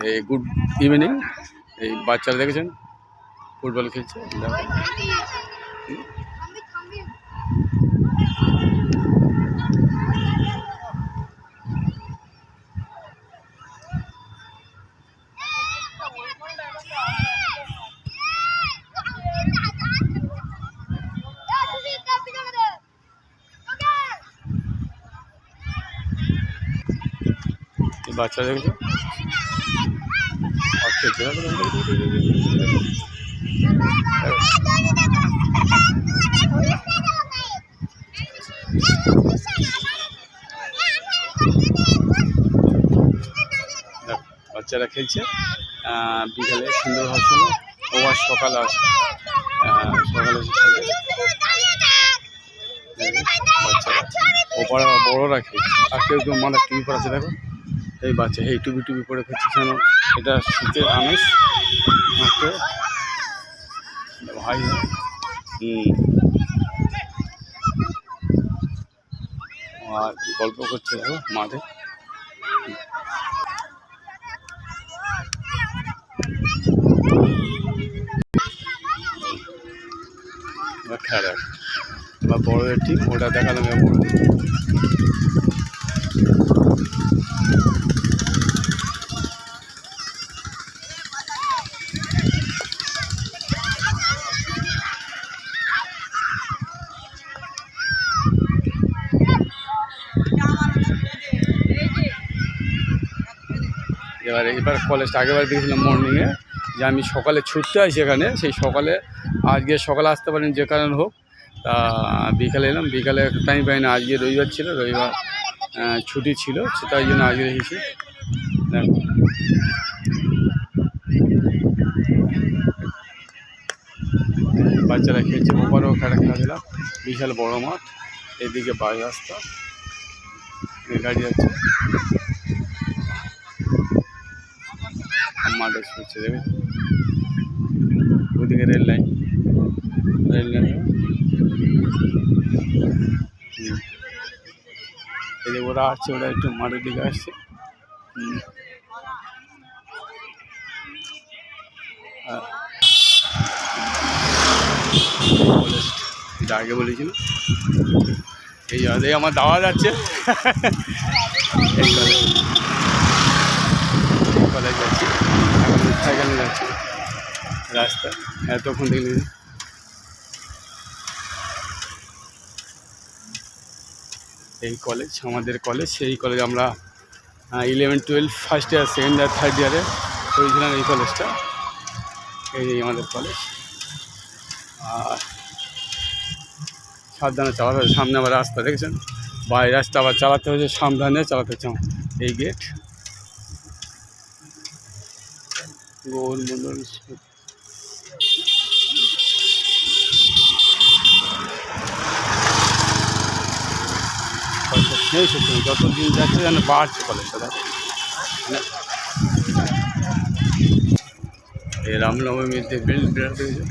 এই good evening. এই বাচ্চারা দেখেছেন ফুটবল খেলছে। বাচ্চারা দেখেছেন খেলছে। বাচ্চারা খেলছে বিকালে সুন্দর হচ্ছে না, ও আর সকালে আসে, সকালে খেলে বাচ্চারা। ওপারে বড়রা খেলছে আর কেউ কেউ মাথায় টিভি পড়াচ্ছে। দেখো এই বাচ্চা এই টুপি পরে খেলছে কেন? এটা শীতের আমেজ মাত্র ভাই। আর গল্প করছে দেখো মাঠে। খেলা বা বড়দের টিম ওটা দেখালাম। এবার কলেজটা আগেবার দেখেছিলাম মর্নিংয়ে, যে আমি সকালে ছুটতে আসি এখানে। সেই সকালে আজকে সকালে আসতে পারিনি যে কারণ হোক, তা বিকালে এলাম। বিকালে টাইম পাই না, আজকে রবিবার ছিল, রবিবার ছুটি ছিল, তাই জন্য আজকে এসেছি। বাচ্চারা খেলছে, ওপারেও খেলাধুলা। বিশাল বড় মাঠ, এদিকে বাড়ি রাস্তা, গাড়ি যাচ্ছে, মাঠে ছুটছে। দেখে ওদিকে রেল লাইন এদিকে ওরা আসছে, ওরা একটু মাঠের দিকে আসছে। আগে বলেছিল এই আমার দাওয়া যাচ্ছে কলেজ যাচ্ছি, এখন সাইকেলে যাচ্ছি রাস্তা। এতক্ষণ দেখলি এই কলেজ আমাদের কলেজ। সেই কলেজ আমরা 11-12 first year, second year, third ইয়ারে করেছিলাম এই কলেজটা। এই আমাদের কলেজ। আর সাবধানে চালাতে হবে, সামনে আবার রাস্তা দেখেছেন, বাইরে রাস্তা আবার চালাতে হচ্ছে, সাবধানে চালাতে হচ্ছে। এই গেট গোল মন্ডল যত দিন যাচ্ছে যেন বাড়ছে কলেজটা। এই রামনবমীতে বিরাট দেখেছে।